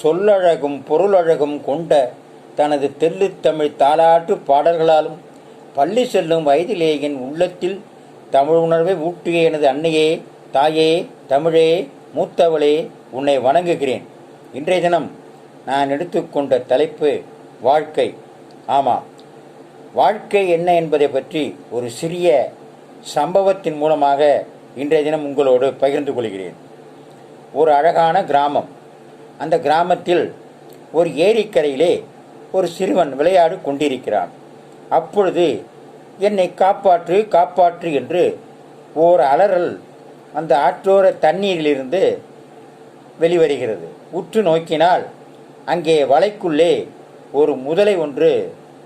சொல்லழகும் பொருளழகும் கொண்ட தனது தெள்ளுத்தமிழ் தாலாட்டு பாடல்களாலும் பள்ளி செல்லும் வயதிலே என் உள்ளத்தில் தமிழ் உணர்வை ஊட்டிய எனது அன்னையே, தாயே, தமிழே, மூத்தவளே, உன்னை வணங்குகிறேன். இன்றைய தினம் நான் எடுத்துக்கொண்ட தலைப்பு வாழ்க்கை. ஆமாம், வாழ்க்கை என்ன என்பதை பற்றி ஒரு சிறிய சம்பவத்தின் மூலமாக இன்றைய தினம் உங்களோடு பகிர்ந்து கொள்கிறேன். ஒரு அழகான கிராமம். அந்த கிராமத்தில் ஒரு ஏரிக்கரையிலே ஒரு சிறுவன் விளையாடு கொண்டிருக்கிறான். அப்பொழுது என்னை காப்பாற்று காப்பாற்று என்று ஓர் அலறல் அந்த ஆற்றோர தண்ணீரிலிருந்து வெளிவருகிறது. உற்று நோக்கினால் அங்கே வலைக்குள்ளே ஒரு முதலை ஒன்று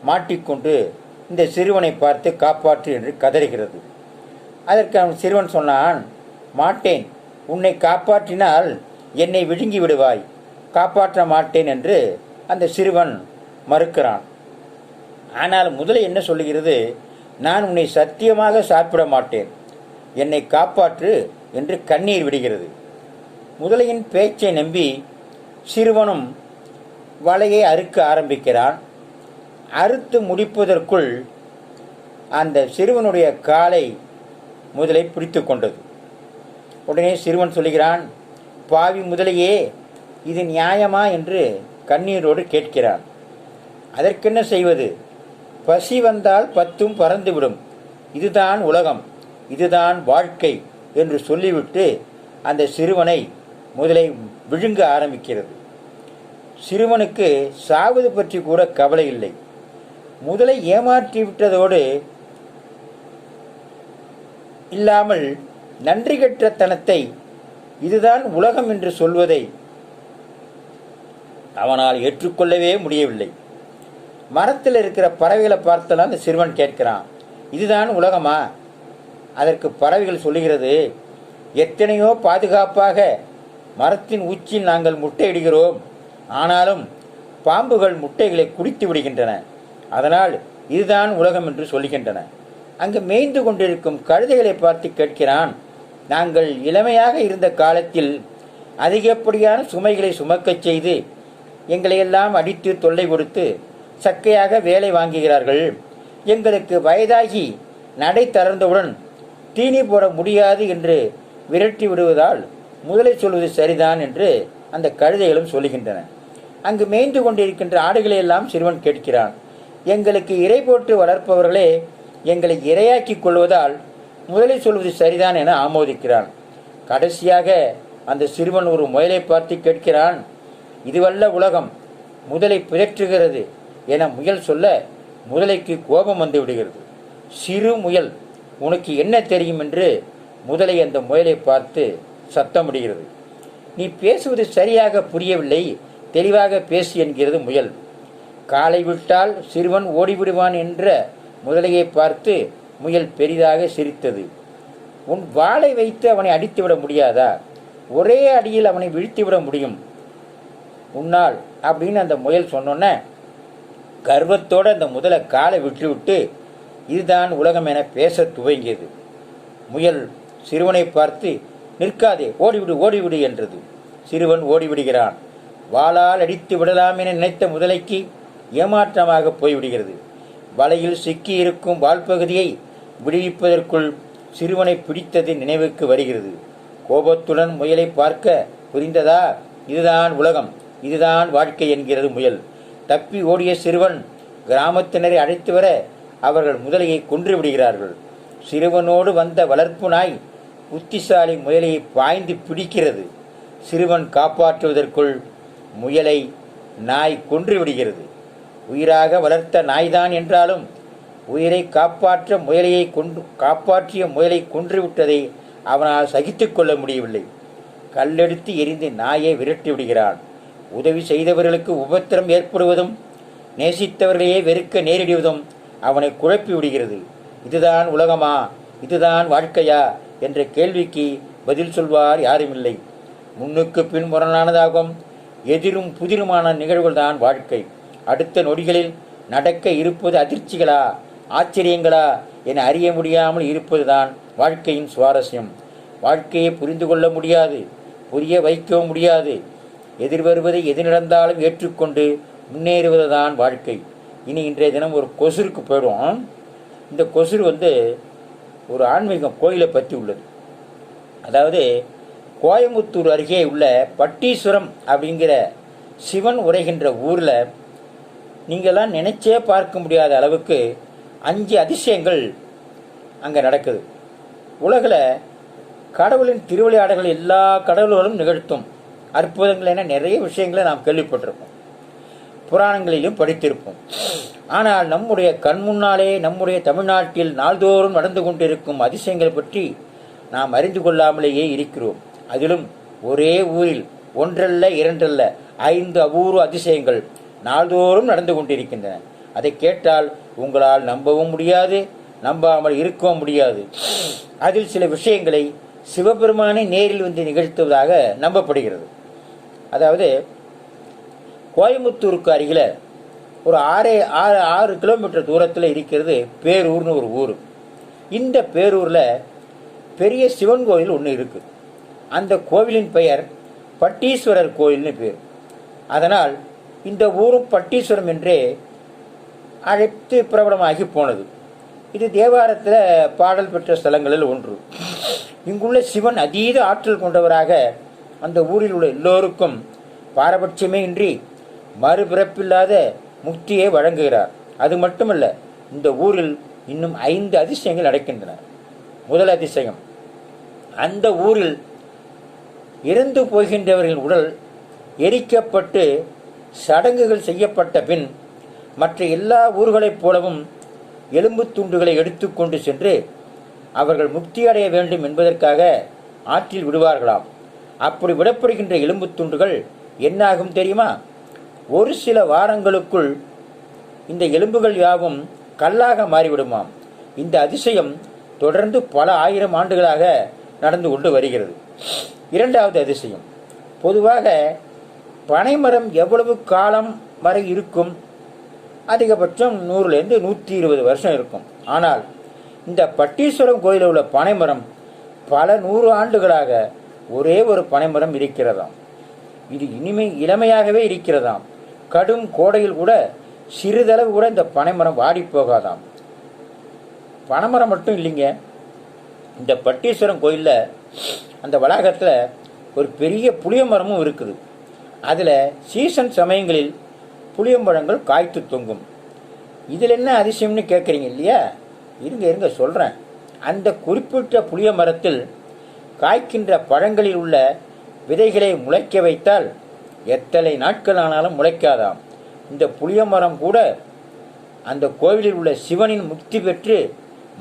மாட்டிக்கொண்டு இந்த சிறுவனை பார்த்து காப்பாற்று என்று கதறுகிறது. அதற்கு அவன் சிறுவன் சொன்னான், மாட்டேன், உன்னை காப்பாற்றினால் என்னை விழுங்கி விடுவாய், காப்பாற்ற மாட்டேன் என்று அந்த சிறுவன் மறுக்கிறான். ஆனால் முதலை என்ன சொல்லுகிறது, நான் உன்னை சத்தியமாக சாப்பிட மாட்டேன், என்னை காப்பாற்று என்று கண்ணீர் விடுகிறது. முதலையின் பேச்சை நம்பி சிறுவனும் வலையை அறுக்க ஆரம்பிக்கிறான். அறுத்து முடிப்பதற்குள் அந்த சிறுவனுடைய காலை முதலை பிடித்து கொண்டது. உடனே சிறுவன் சொல்லுகிறான், பாவி முதலையே, இது நியாயமா என்று கண்ணீரோடு கேட்கிறான். அதற்கென்ன செய்வது, பசி வந்தால் பத்தும் பறந்துவிடும், இதுதான் உலகம், இதுதான் வாழ்க்கை என்று சொல்லிவிட்டு அந்த சிறுவனை முதலை விழுங்க ஆரம்பிக்கிறது. சிறுவனுக்கு சாவது பற்றி கூட கவலை இல்லை. முதலை ஏமாற்றி விட்டதோடு இல்லாமல் நன்றி கெட்ட தனத்தை, இதுதான் உலகம் என்று சொல்வதை அவனால் ஏற்றுக்கொள்ளவே முடியவில்லை. மரத்தில் இருக்கிற பறவைகளை பார்த்தெல்லாம் அந்த சிறுவன் கேட்கிறான், இதுதான் உலகமா? அதற்கு பறவைகள் சொல்லுகிறது, எத்தனையோ பாதுகாப்பாக மரத்தின் உச்சியில் நாங்கள் முட்டையிடுகிறோம், ஆனாலும் பாம்புகள் முட்டைகளை குடித்து விடுகின்றன, அதனால் இதுதான் உலகம் என்று சொல்லுகின்றன. அங்கு மேய்ந்து கொண்டிருக்கும் கழுதைகளை பார்த்து கேட்கிறான், நாங்கள் இளமையாக இருந்த காலத்தில் அதிகப்படியான சுமைகளை சுமக்கச் செய்து எங்களையெல்லாம் அடித்து தொல்லை கொடுத்து சக்கையாக வேலை வாங்குகிறார்கள், எங்களுக்கு வயதாகி நடை தளர்ந்தவுடன் தீனி போட முடியாது என்று விரட்டி விடுவதால் முதலை சொல்வது சரிதான் என்று அந்த கழுதைகளும் சொல்லுகின்றன. அங்கு மேய்ந்து கொண்டிருக்கின்ற ஆடுகளை எல்லாம் சிறுவன் கேட்கிறான், எங்களுக்கு இறை போட்டு வளர்ப்பவர்களே எங்களை இரையாக்கி கொள்வதால் முதலை சொல்வது சரிதான் என ஆமோதிக்கிறான். கடைசியாக அந்த சிறுவன் ஒரு முயலை பார்த்து கேட்கிறான், இதுவல்ல உலகம், முதலை பிதற்றுகிறது என முயல் சொல்ல முதலைக்கு கோபம் வந்து விடுகிறது. சிறு முயல், உனக்கு என்ன தெரியும் என்று முதலை அந்த முயலை பார்த்து சத்தமிடுகிறது. நீ பேசுவது சரியாக புரியவில்லை, தெளிவாக பேசு என்கிறது முயல். காலை விட்டால் சிறுவன் ஓடிவிடுவான் என்ற முதலையை பார்த்து முயல் பெரிதாக சிரித்தது. உன் வாளை வைத்து அவனை அடித்துவிட முடியாதா? ஒரே அடியில் அவனை வீழ்த்திவிட முடியும் உன்னால் அப்படின்னு அந்த முயல் சொன்னோன்ன கர்வத்தோடு அந்த முதலை காலை விட்டுவிட்டு இதுதான் உலகம் என பேச துவங்கியது. முயல் சிறுவனை பார்த்து, நிற்காதே, ஓடிவிடு ஓடிவிடு என்றது. சிறுவன் ஓடிவிடுகிறான். வாளால் அடித்து விடலாம் என நினைத்த முதலைக்கு ஏமாற்றமாக போய்விடுகிறது. வலையில் சிக்கி இருக்கும் வால் பகுதியை விடுவிப்பதற்குள் சிறுவனை பிடித்தது நினைவுக்கு வருகிறது. கோபத்துடன் முயலை பார்க்க, புரிந்ததா, இதுதான் உலகம், இதுதான் வாழ்க்கை என்கிறது முயல். தப்பி ஓடிய சிறுவன் கிராமத்தினரை அழைத்து வர அவர்கள் முதலையை கொன்று விடுகிறார்கள். சிறுவனோடு வந்த வளர்ப்பு நாய் புத்திசாலி முயலையை பாய்ந்து பிடிக்கிறது. சிறுவன் காப்பாற்றுவதற்குள் முயலை நாய் கொன்று விடுகிறது. உயிராக வளர்த்த நாய்தான் என்றாலும் உயிரை காப்பாற்றிய முயலை கொன்றுவிட்டதை அவனால் சகித்து கொள்ள முடியவில்லை. கல்லெடுத்து எரிந்து நாயை விரட்டி விடுகிறான். உதவி செய்தவர்களுக்கு உபத்திரம் ஏற்படுவதும் நேசித்தவர்களையே வெறுக்க நேரிடுவதும் அவனை குழப்பி விடுகிறது. இதுதான் உலகமா, இதுதான் வாழ்க்கையா என்ற கேள்விக்கு பதில் சொல்வார் யாருமில்லை. முன்னுக்கு பின் முரணானதாகும் எதிரும் புதிருமான நிகழ்வுகள்தான் வாழ்க்கை. அடுத்த நொடிகளில் நடக்க இருப்பது அதிர்ச்சிகளா ஆச்சரியங்களா என அறிய முடியாமல் இருப்பதுதான் வாழ்க்கையின் சுவாரஸ்யம். வாழ்க்கையை புரிந்து கொள்ள முடியாது, புரிய வைக்கவும் முடியாது. எதிர்வருவதை எது நடந்தாலும் ஏற்றுக்கொண்டு முன்னேறுவதுதான் வாழ்க்கை. இனி இன்றைய தினம் ஒரு கொசுருக்கு போயிடுவோம். இந்த கொசுரு ஒரு ஆன்மீக கோயிலை பற்றி உள்ளது. அதாவது கோயம்புத்தூர் அருகே உள்ள பட்டீஸ்வரம் அப்படிங்கிற சிவன் உரைகின்ற ஊரில் நீங்கள்லாம் நினைச்சே பார்க்க முடியாத அளவுக்கு 5 அதிசயங்கள் அங்கே நடக்குது. உலகில் கடவுளின் திருவிளையாடல்கள் எல்லா கடவுள்களும் நிகழ்த்தும் அற்புதங்கள் என நிறைய விஷயங்களை நாம் கேள்விப்பட்டிருப்போம், புராணங்களிலும் படித்திருப்போம். ஆனால் நம்முடைய கண் முன்னாலே நம்முடைய தமிழ்நாட்டில் நாள்தோறும் நடந்து கொண்டிருக்கும் அதிசயங்கள் பற்றி நாம் அறிந்து கொள்ளாமலேயே இருக்கிறோம். அதிலும் ஒரே ஊரில் ஒன்றல்ல இரண்டல்ல 5 அபூர்வ அதிசயங்கள் நாள்தோறும் நடந்து கொண்டிருக்கின்றன. அதை கேட்டால் உங்களால் நம்பவும் முடியாது, நம்பாமல் இருக்கவும் முடியாது. அதில் சில விஷயங்களை சிவபெருமானை நேரில் நிகழ்த்துவதாக நம்பப்படுகிறது. அதாவது கோயம்புத்தூருக்கு அருகில் ஒரு 6 கிலோமீட்டர் தூரத்தில் இருக்கிறது பேரூர்னு ஒரு ஊர். இந்த பேரூரில் பெரிய சிவன் கோயில் ஒன்று இருக்குது. அந்த கோவிலின் பெயர் பட்டீஸ்வரர் கோயில்னு பேர். அதனால் இந்த ஊரும் பட்டீஸ்வரம் என்றே அழைத்து பிரபலமாகி போனது. இது தேவாரத்தில் பாடல் பெற்ற ஸ்தலங்களில் ஒன்று. இங்குள்ள சிவன் அதீத ஆற்றல் கொண்டவராக அந்த ஊரில் உள்ள எல்லோருக்கும் பாரபட்சமே இன்றி மறுபிறப்பில்லாத முக்தியை வழங்குகிறார். அது மட்டுமல்ல, இந்த ஊரில் இன்னும் 5 அதிசயங்கள் நடக்கின்றன. முதல் அதிசயம், அந்த ஊரில் இறந்து போகின்றவர்களின் உடல் எரிக்கப்பட்டு சடங்குகள் செய்யப்பட்ட பின் மற்ற எல்லா ஊர்களைப் போலவும் எலும்பு துண்டுகளை எடுத்துக்கொண்டு சென்று அவர்கள் முக்தி அடைய வேண்டும் என்பதற்காக ஆற்றில் விடுவார்களாம். அப்படி விடப்படுகின்ற எலும்பு துண்டுகள் என்னாகும் தெரியுமா? ஒரு சில வாரங்களுக்குள் இந்த எலும்புகள் யாவும் கல்லாக மாறிவிடுமாம். இந்த அதிசயம் தொடர்ந்து பல 1000 ஆண்டுகளாக நடந்து கொண்டு வருகிறது. இரண்டாவது அதிசயம், பொதுவாக பனைமரம் எவ்வளவு காலம் வரை இருக்கும்? அதிகபட்சம் 100லேருந்து 120 வருஷம் இருக்கும். ஆனால் இந்த பட்டீஸ்வரம் கோயிலில் உள்ள பனைமரம் பல 100 ஆண்டுகளாக ஒரே ஒரு பனைமரம் இருக்கிறதாம். இது இளமையாகவே இருக்கிறதாம். கடும் கோடையில் கூட சிறிதளவு கூட இந்த பனைமரம் வாடி போகாதாம். பனைமரம் மட்டும் இல்லைங்க, இந்த பட்டீஸ்வரம் கோயிலில் அந்த வளாகத்தில் ஒரு பெரிய புளிய மரமும் இருக்குது. அதில் சீசன் சமயங்களில் புளியம்பழங்கள் காய்த்து தொங்கும். இதில் என்ன அதிசயம்னு கேட்குறீங்க இல்லையா? இருங்க சொல்கிறேன். அந்த குறிப்பிட்ட புளிய மரத்தில் காய்க்கின்ற பழங்களில் உள்ள விதைகளை முளைக்க வைத்தால் எத்தனை நாட்கள் ஆனாலும் முளைக்காதாம். இந்த புளிய மரம் கூட அந்த கோவிலில் உள்ள சிவனின் முக்தி பெற்று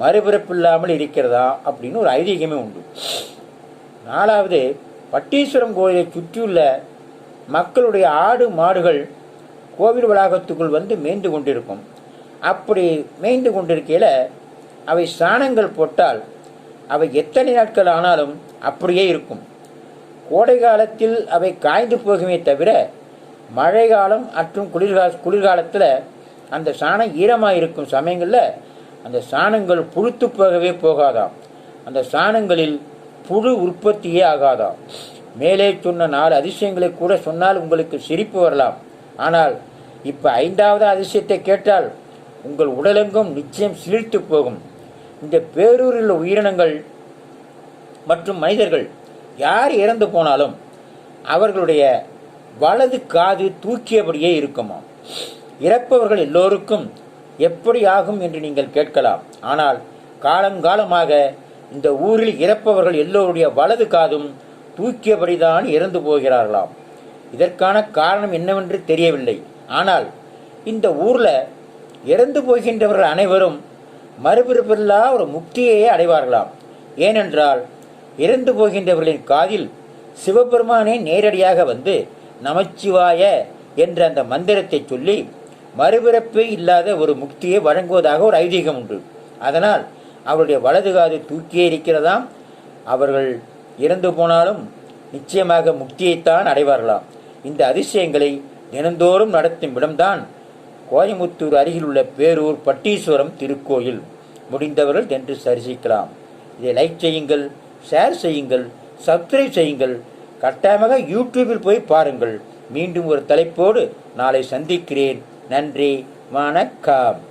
மறுபிறப்பில்லாமல் இருக்கிறதா அப்படின்னு ஒரு ஐதீகமே உண்டு. நாலாவது, பட்டீஸ்வரம் கோயிலை சுற்றியுள்ள மக்களுடைய ஆடு மாடுகள் கோவில் வளாகத்துக்குள் மேய்ந்து கொண்டிருக்கும். அப்படி மேய்ந்து கொண்டிருக்கையில் அவை சாணங்கள் போட்டால் அவை எத்தனை நாட்கள் ஆனாலும் அப்படியே இருக்கும். கோடை காலத்தில் அவை காய்ந்து போகுமே தவிர மழை காலம் மற்றும் குளிர்காலத்தில் அந்த சாணம் ஈரமாக இருக்கும் சமயங்களில் அந்த சாணங்கள் புழுத்து போகவே போகாதாம். அந்த சாணங்களில் புழு உற்பத்தியே ஆகாதாம். மேலே சொன்ன 4 அதிசயங்களை கூட சொன்னால் உங்களுக்கு சிரிப்பு வரலாம். ஆனால் இப்போ 5வது அதிசயத்தை கேட்டால் உங்கள் உடலெங்கும் நிச்சயம் சிலிர்த்து போகும். இந்த பேரூரில் உயிரினங்கள் மற்றும் மனிதர்கள் யார் இறந்து போனாலும் அவர்களுடைய வலது காது தூக்கியபடியே இருக்குமா. இறப்பவர்கள் எல்லோருக்கும் எப்படி ஆகும் என்று நீங்கள் கேட்கலாம். ஆனால் காலங்காலமாக இந்த ஊரில் இறப்பவர்கள் எல்லோருடைய வலது காதும் தூக்கியபடிதான் இறந்து போகிறார்களாம். இதற்கான காரணம் என்னவென்று தெரியவில்லை. ஆனால் இந்த ஊரில் இறந்து போகின்றவர்கள் அனைவரும் மறுபிறப்பில்லா ஒரு முக்தியையே அடைவார்களாம். ஏனென்றால் இறந்து போகின்றவர்களின் காதில் சிவபெருமானே நேரடியாக நமச்சிவாய என்ற அந்த மந்திரத்தை சொல்லி மறுபிறப்பே இல்லாத ஒரு முக்தியை வழங்குவதாக ஒரு ஐதீகம் உண்டு. அதனால் அவருடைய வலது காது தூக்கியே இருக்கிறதாம். அவர்கள் இறந்து போனாலும் நிச்சயமாக முக்தியைத்தான் அடைவார்களாம். இந்த அதிசயங்களை தினந்தோறும் நடத்தும் இடம்தான் கோயம்புத்தூர் அருகில் உள்ள பேரூர் பட்டீஸ்வரம் திருக்கோயில். முடிந்தவர்கள் சென்று தரிசிக்கலாம். இதை லைக் செய்யுங்கள், ஷேர் செய்யுங்கள், சப்ஸ்கிரைப் செய்யுங்கள். கட்டாயமாக யூடியூபில் போய் பாருங்கள். மீண்டும் ஒரு தலைப்போடு நாளை சந்திக்கிறேன். நன்றி, வணக்கம்.